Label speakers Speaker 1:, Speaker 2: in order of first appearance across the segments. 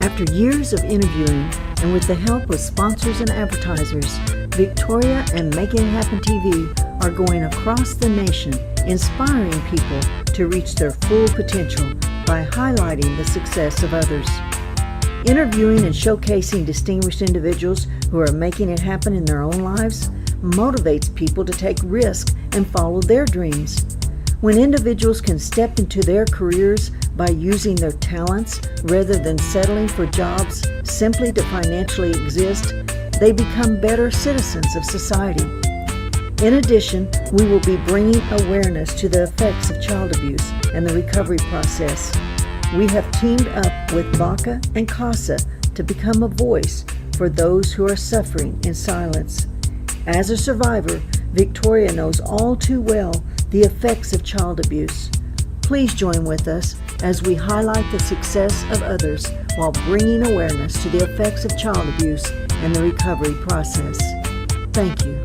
Speaker 1: After years of interviewing and with the help of sponsors and advertisers, Victoria and Making It Happen TV are going across the nation, inspiring people to reach their full potential by highlighting the success of others. Interviewing and showcasing distinguished individuals who are making it happen in their own lives motivates people to take risks and follow their dreams. When individuals can step into their careers by using their talents rather than settling for jobs simply to financially exist, they become better citizens of society. In addition, we will be bringing awareness to the effects of child abuse and the recovery process. We have teamed up with VACA and CASA to become a voice for those who are suffering in silence. As a survivor, Victoria knows all too well the effects of child abuse. Please join with us as we highlight the success of others while bringing awareness to the effects of child abuse and the recovery process. Thank you.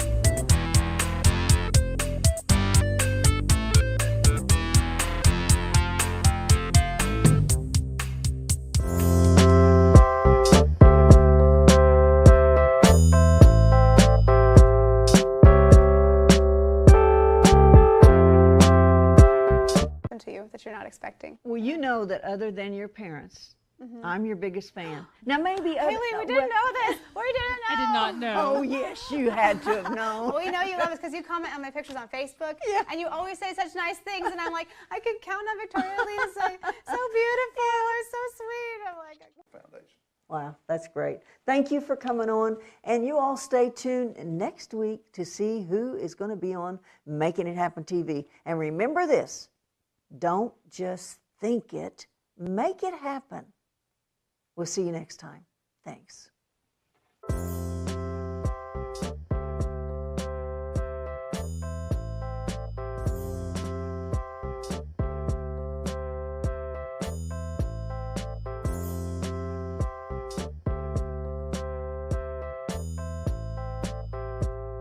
Speaker 2: To you that you're not expecting?
Speaker 1: Well, you know that other than your parents, I'm your biggest fan. Now maybe
Speaker 2: Haley, we didn't know this. We didn't know.
Speaker 3: I did not know.
Speaker 1: Oh yes, you had to have known.
Speaker 2: We know you love us because you comment on my pictures on Facebook, and you always say such nice things, and I'm like, I could count on Victoria Lee to say, so beautiful or so sweet. I'm like,
Speaker 4: Foundation.
Speaker 1: Wow, that's great. Thank you for coming on, and you all stay tuned next week to see who is going to be on Making It Happen TV. And remember this, don't just think it, make it happen. We'll see you next time. Thanks.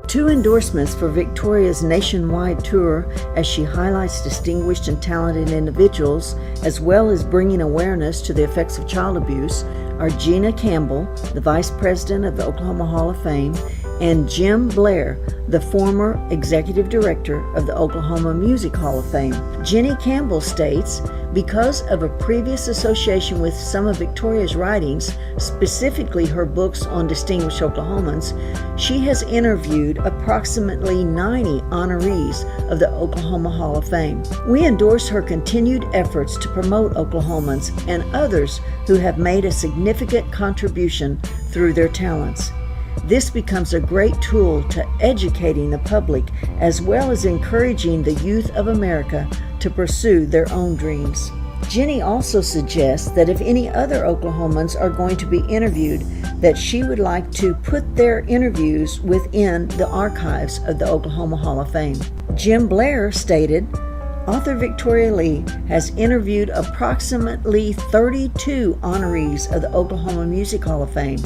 Speaker 1: Two endorsements for Victoria's nationwide tour as she highlights distinguished and talented individuals, as well as bringing awareness to the effects of child abuse, are Gina Campbell, the Vice President of the Oklahoma Hall of Fame, and Jim Blair, the former Executive Director of the Oklahoma Music Hall of Fame. Jenny Campbell states, because of a previous association with some of Victoria's writings, specifically her books on distinguished Oklahomans, she has interviewed approximately 90 honorees of the Oklahoma Hall of Fame. We endorse her continued efforts to promote Oklahomans and others who have made a significant contribution through their talents. This becomes a great tool to educating the public as well as encouraging the youth of America to pursue their own dreams. Jenny also suggests that if any other Oklahomans are going to be interviewed, that she would like to put their interviews within the archives of the Oklahoma Hall of Fame. Jim Blair stated, author Victoria Lee has interviewed approximately 32 honorees of the Oklahoma Music Hall of Fame.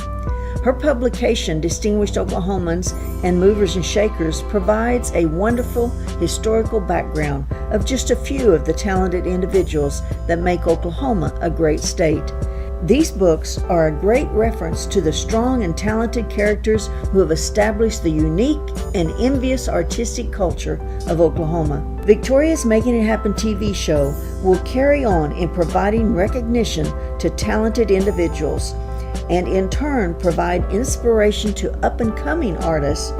Speaker 1: Her publication, Distinguished Oklahomans and Movers and Shakers, provides a wonderful historical background of just a few of the talented individuals that make Oklahoma a great state. These books are a great reference to the strong and talented characters who have established the unique and envious artistic culture of Oklahoma. Victoria's Making It Happen TV show will carry on in providing recognition to talented individuals and in turn provide inspiration to up-and-coming artists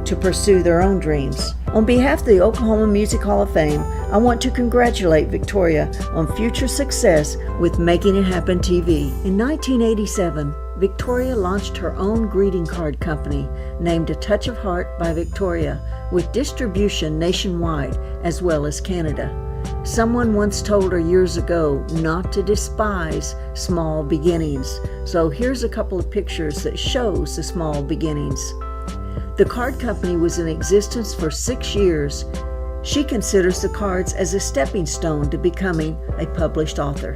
Speaker 1: to pursue their own dreams. On behalf of the Oklahoma Music Hall of Fame, I want to congratulate Victoria on future success with Making It Happen TV. In 1987, Victoria launched her own greeting card company named A Touch of Heart by Victoria, with distribution nationwide as well as Canada. Someone once told her years ago not to despise small beginnings. So here's a couple of pictures that shows the small beginnings. The card company was in existence for 6 years. She considers the cards as a stepping stone to becoming a published author.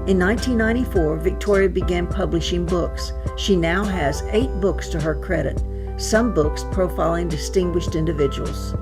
Speaker 1: In 1994, Victoria began publishing books. She now has 8 books to her credit, some books profiling distinguished individuals.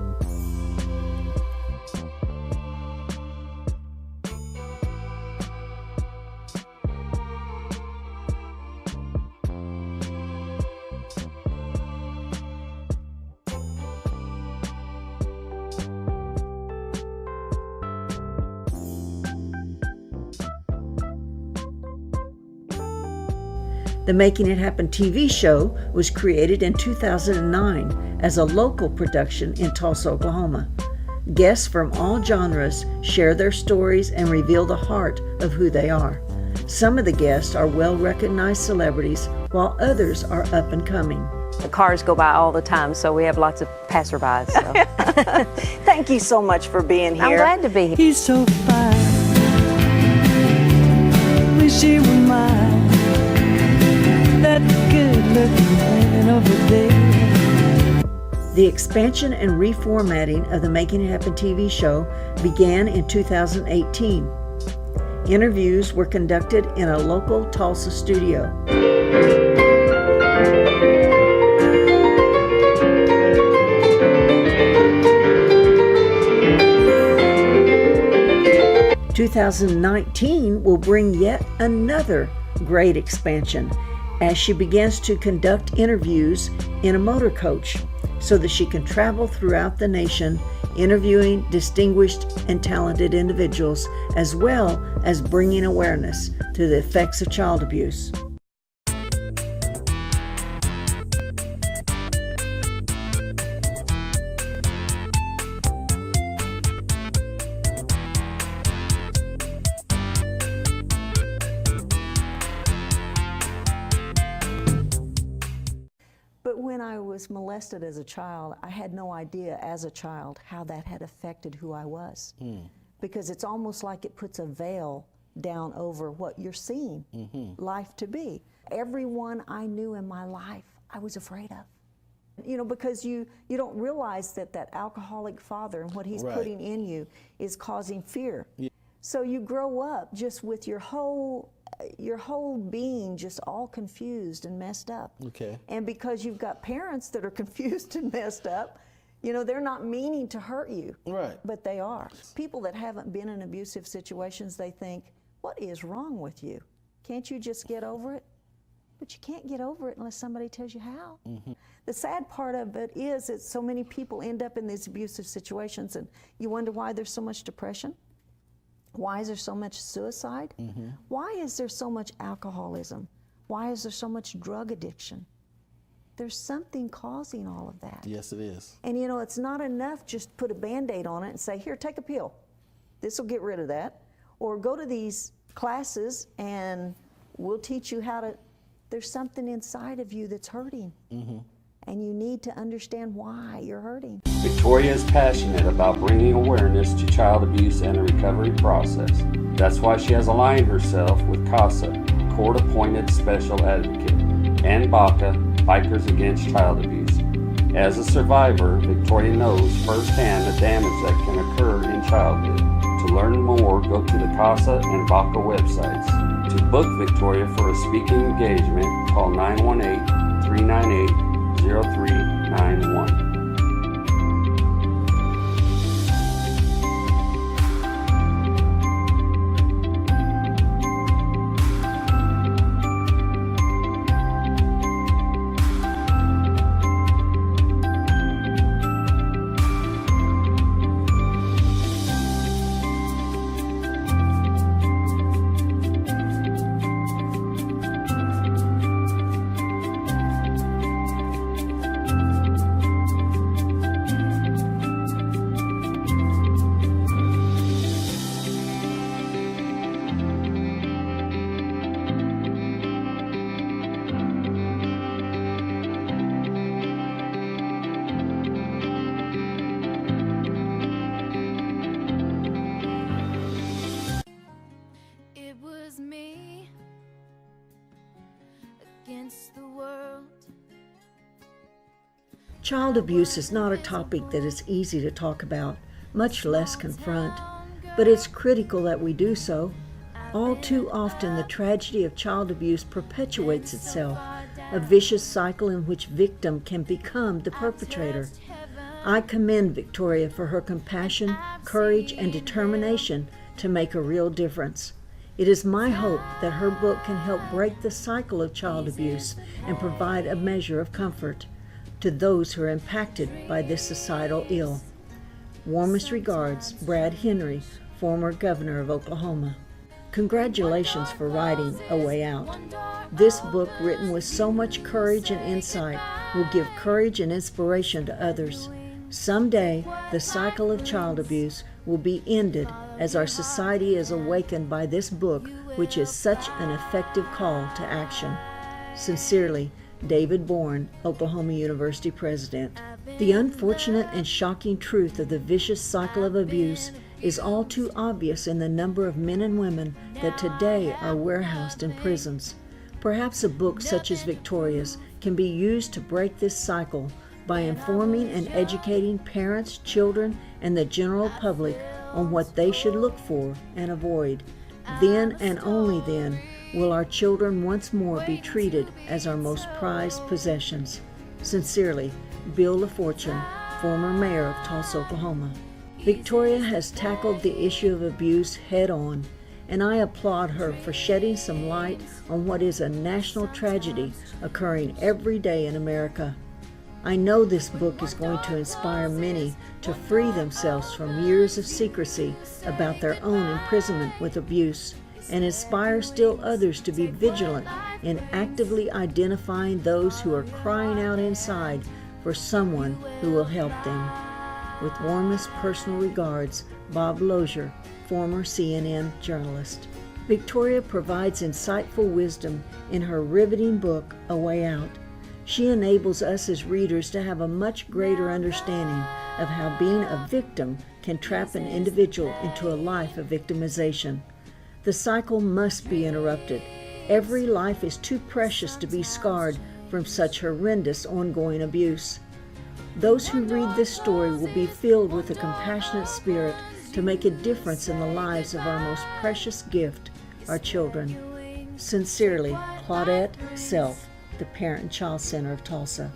Speaker 1: The Making It Happen TV show was created in 2009 as a local production in Tulsa, Oklahoma. Guests from all genres share their stories and reveal the heart of who they are. Some of the guests are well-recognized celebrities, while others are up and coming.
Speaker 3: The cars go by all the time, so we have lots of passerbys. So.
Speaker 4: Thank you so much for being here.
Speaker 3: I'm glad to be here.
Speaker 5: He's so fine. Wish he were mine. That good-looking man over there.
Speaker 1: The expansion and reformatting of the Making It Happen TV show began in 2018. Interviews were conducted in a local Tulsa studio. In 2019 will bring yet another great expansion as she begins to conduct interviews in a motor coach so that she can travel throughout the nation interviewing distinguished and talented individuals, as well as bringing awareness to the effects of child abuse.
Speaker 4: But when I was molested as a child, I had no idea as a child how that had affected who I was. Because it's almost like it puts a veil down over what you're seeing life to be. Everyone I knew in my life, I was afraid of. You know, because you don't realize that that alcoholic father and what he's putting in you is causing fear. So you grow up just with your whole being just all confused and messed up. And because you've got parents that are confused and messed up, you know, they're not meaning to hurt you, but they are. People that haven't been in abusive situations, they think, what is wrong with you? Can't you just get over it? But you can't get over it unless somebody tells you how. The sad part of it is that so many people end up in these abusive situations, and you wonder why there's so much depression. Why is there so much suicide? Why is there so much alcoholism? Why is there so much drug addiction? There's something causing all of that.
Speaker 6: Yes, it is.
Speaker 4: And you know, it's not enough just to put a Band-Aid on it and say, here, take a pill. This will get rid of that. Or go to these classes and we'll teach you how to, there's something inside of you that's hurting. And you need to understand why you're hurting.
Speaker 7: Victoria is passionate about bringing awareness to child abuse and the recovery process. That's why she has aligned herself with CASA, Court-Appointed Special Advocate, and BACA, Bikers Against Child Abuse. As a survivor, Victoria knows firsthand the damage that can occur in childhood. To learn more, go to the CASA and BACA websites. To book Victoria for a speaking engagement, call 918-398-0391.
Speaker 1: Child abuse is not a topic that is easy to talk about, much less confront, but it's critical that we do so. All too often, the tragedy of child abuse perpetuates itself, a vicious cycle in which victim can become the perpetrator. I commend Victoria for her compassion, courage, and determination to make a real difference. It is my hope that her book can help break the cycle of child abuse and provide a measure of comfort to those who are impacted by this societal ill. Warmest regards, Brad Henry, former governor of Oklahoma. Congratulations for writing A Way Out. This book, written with so much courage and insight, will give courage and inspiration to others. Someday, the cycle of child abuse will be ended as our society is awakened by this book, which is such an effective call to action. Sincerely, David Bourne, Oklahoma University President. The unfortunate and shocking truth of the vicious cycle of abuse is all too obvious in the number of men and women that today are warehoused in prisons. Perhaps a book such as Victoria's can be used to break this cycle by informing and educating parents, children, and the general public on what they should look for and avoid. Then and only then will our children once more be treated as our most prized possessions. Sincerely, Bill LaFortune, former mayor of Tulsa, Oklahoma. Victoria has tackled the issue of abuse head on, and I applaud her for shedding some light on what is a national tragedy occurring every day in America. I know this book is going to inspire many to free themselves from years of secrecy about their own imprisonment with abuse, and inspire still others to be vigilant in actively identifying those who are crying out inside for someone who will help them. With warmest personal regards, Bob Lozier, former CNN journalist. Victoria provides insightful wisdom in her riveting book, A Way Out. She enables us as readers to have a much greater understanding of how being a victim can trap an individual into a life of victimization. The cycle must be interrupted. Every life is too precious to be scarred from such horrendous ongoing abuse. Those who read this story will be filled with a compassionate spirit to make a difference in the lives of our most precious gift, our children. Sincerely, Claudette Self, the Parent and Child Center of Tulsa.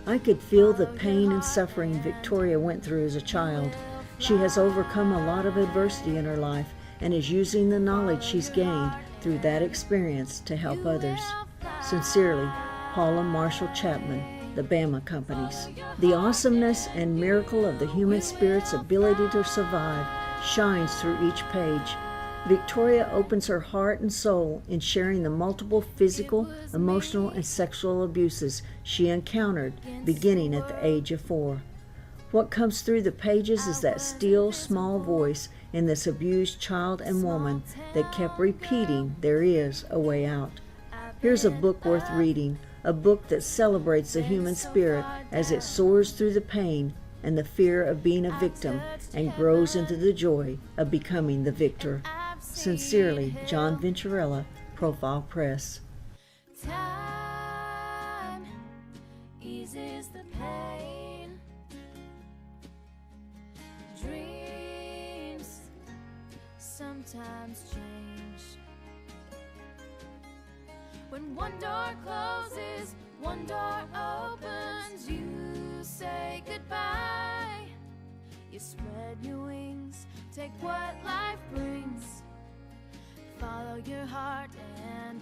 Speaker 1: I could feel the pain and suffering Victoria went through as a child. She has overcome a lot of adversity in her life and is using the knowledge she's gained through that experience to help others. Sincerely, Paula Marshall Chapman, the Bama Companies. The awesomeness and miracle of the human spirit's ability to survive shines through each page. Victoria opens her heart and soul in sharing the multiple physical, emotional, and sexual abuses she encountered beginning at the age of 4. What comes through the pages is that still, small voice in this abused child and woman that kept repeating, "There is a way out." Here's a book worth reading, a book that celebrates the human spirit as it soars through the pain and the fear of being a victim and grows into the joy of becoming the victor. Sincerely, John Venturella, Profile Press.
Speaker 6: Time eases the pain. Dreams sometimes change. When one door closes, one door opens. You say goodbye. You spread your wings, take what life brings. Follow your heart and